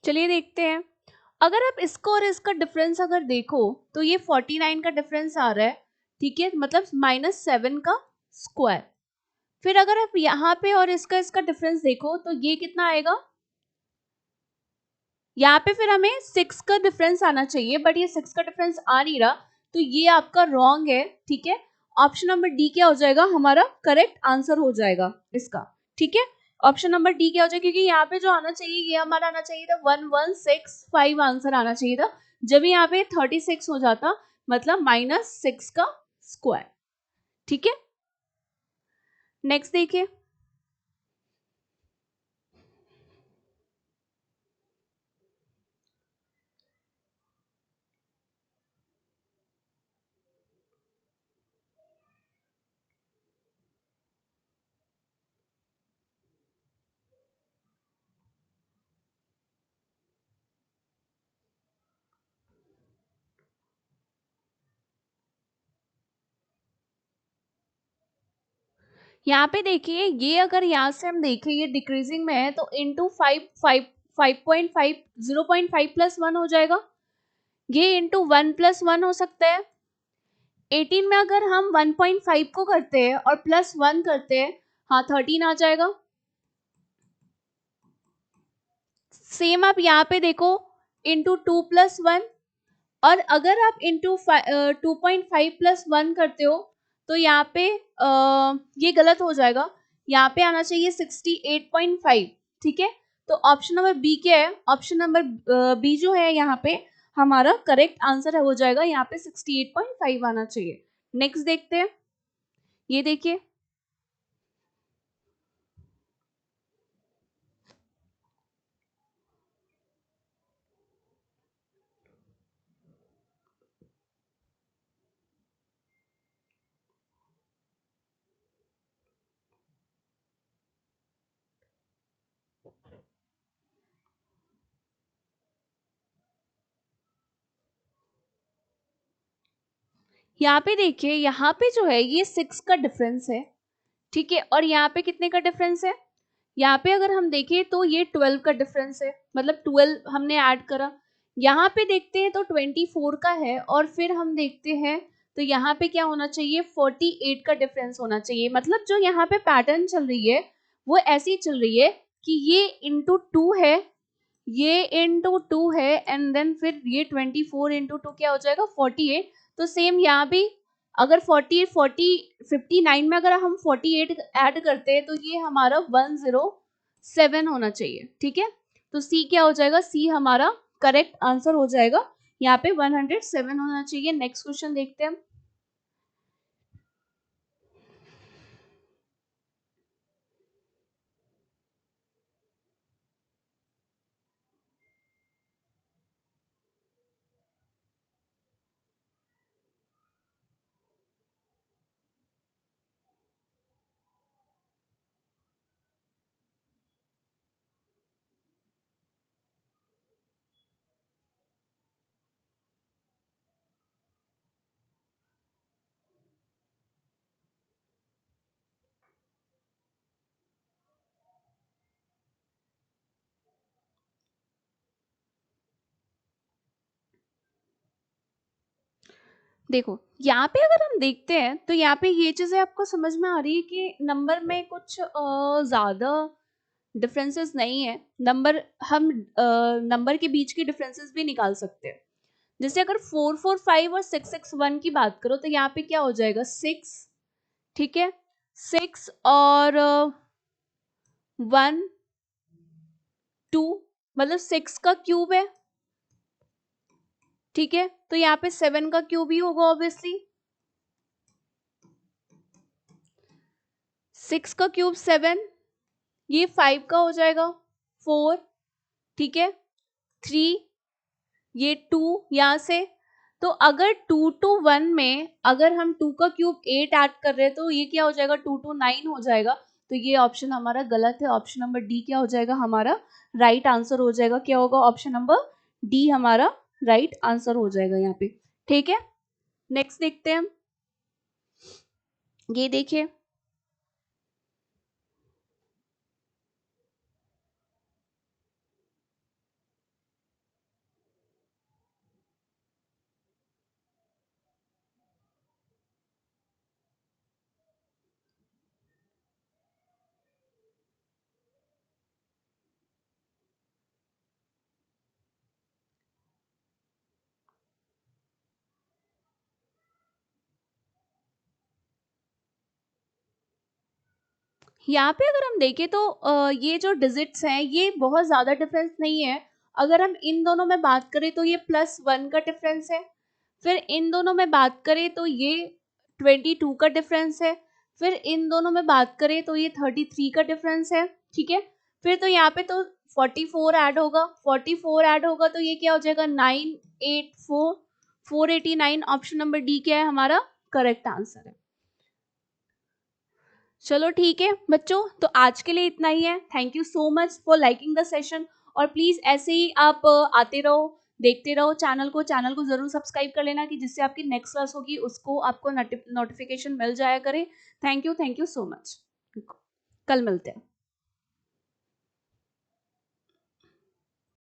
Speaker 1: चलिए देखते हैं। अगर आप इसको और इसका डिफरेंस अगर देखो तो ये 49 का डिफरेंस आ रहा है, ठीक है, मतलब -7 का स्क्वायर। फिर अगर आप यहाँ पे और इसका इसका डिफरेंस देखो तो ये कितना आएगा, यहाँ पे फिर हमें 6 का डिफरेंस आना चाहिए, बट ये 6 का डिफरेंस आ नहीं रहा, तो ये आपका रॉन्ग है, ठीक है। ऑप्शन नंबर डी क्या हो जाएगा, हमारा करेक्ट आंसर हो जाएगा इसका, ठीक है। ऑप्शन नंबर डी क्या हो जाएगा, क्योंकि यहाँ पे जो आना चाहिए ये हमारा आना चाहिए था 1165 आंसर आना चाहिए था, जब यहाँ पे 36 हो जाता, मतलब -6 का स्क्वायर, ठीक है। नेक्स्ट देखिए, यहाँ पे देखिए, ये अगर यहाँ से हम देखें ये डिक्रीजिंग में है तो इंटू 5.5 0.5 प्लस 1 हो जाएगा, ये इंटू 1 प्लस 1 हो सकता है। 18 में अगर हम 1.5 को करते हैं और प्लस 1 करते हैं, हाँ 13 आ जाएगा। सेम आप यहाँ पे देखो, इंटू 2 प्लस 1, और अगर आप इंटू 2.5 प्लस 1 करते हो तो यहाँ पे ये गलत हो जाएगा, यहाँ पे आना चाहिए 68.5। ठीक है, तो ऑप्शन नंबर बी क्या है, ऑप्शन नंबर बी जो है यहाँ पे हमारा करेक्ट आंसर हो जाएगा, यहाँ पे 68.5 आना चाहिए। नेक्स्ट देखते हैं, ये देखिए, यहाँ पे देखिए, यहाँ पे जो है ये 6 का डिफरेंस है। ठीक है, और यहाँ पे कितने का डिफरेंस है, यहाँ पे अगर हम देखें तो ये 12 का डिफरेंस है, मतलब 12 हमने ऐड करा। यहाँ पे देखते हैं तो 24 का है, और फिर हम देखते हैं तो यहाँ पे क्या होना चाहिए, 48 का डिफरेंस होना चाहिए। मतलब जो यहाँ पे पैटर्न चल रही है वो ऐसी चल रही है कि ये इंटू 2 है, ये इंटू 2 है, एंड देन फिर ये 24 इंटू 2 क्या हो जाएगा, 48। तो सेम यहाँ भी अगर 59 में अगर हम 48 ऐड करते हैं तो ये हमारा 107 होना चाहिए। ठीक है, तो सी क्या हो जाएगा, सी हमारा करेक्ट आंसर हो जाएगा, यहाँ पे 107 होना चाहिए। नेक्स्ट क्वेश्चन देखते हैं हम। देखो, यहाँ पे अगर हम देखते हैं तो यहाँ पे ये चीजें आपको समझ में आ रही है कि नंबर में कुछ ज्यादा डिफरेंसेस नहीं है। नंबर हम नंबर के बीच की डिफरेंसेस भी निकाल सकते हैं। जैसे अगर 445 और 661 की बात करो तो यहाँ पे क्या हो जाएगा, 6। ठीक है, 6 और 1 2, मतलब 6 का क्यूब है। ठीक है, तो यहाँ पे 7 का क्यूब ही होगा ऑब्वियसली। 6 का क्यूब 7, ये 5 का हो जाएगा 4। ठीक है, 3, ये 2 यहाँ से। तो अगर 2 to 1 में अगर हम 2 का क्यूब 8 ऐड कर रहे हैं तो ये क्या हो जाएगा, 2 to 9 हो जाएगा। तो ये ऑप्शन हमारा गलत है, ऑप्शन नंबर डी क्या हो जाएगा, हमारा राइट आंसर हो जाएगा। क्या होगा, ऑप्शन नंबर डी हमारा राइट आंसर हो जाएगा यहाँ पे। ठीक है, नेक्स्ट देखते हैं हम, ये देखिए, यहाँ पे अगर हम देखें तो ये जो डिजिट्स हैं ये बहुत ज़्यादा डिफरेंस नहीं है। अगर हम इन दोनों में बात करें तो ये +1 का डिफरेंस है, फिर इन दोनों में बात करें तो ये 22 का डिफरेंस है, फिर इन दोनों में बात करें तो ये 33 का डिफरेंस है। ठीक है, फिर तो यहाँ पे तो 44 ऐड होगा, 44 ऐड होगा तो ये क्या हो जाएगा, 984 489। ऑप्शन नंबर डी क्या है, हमारा करेक्ट आंसर है। चलो ठीक है बच्चों, तो आज के लिए इतना ही है। Thank you so much for liking the session, और प्लीज़ ऐसे ही आप आते रहो, देखते रहो चैनल को ज़रूर सब्सक्राइब कर लेना कि जिससे आपकी नेक्स्ट क्लास होगी उसको आपको नोटिफिकेशन मिल जाया करे। Thank you so much. कल मिलते हैं।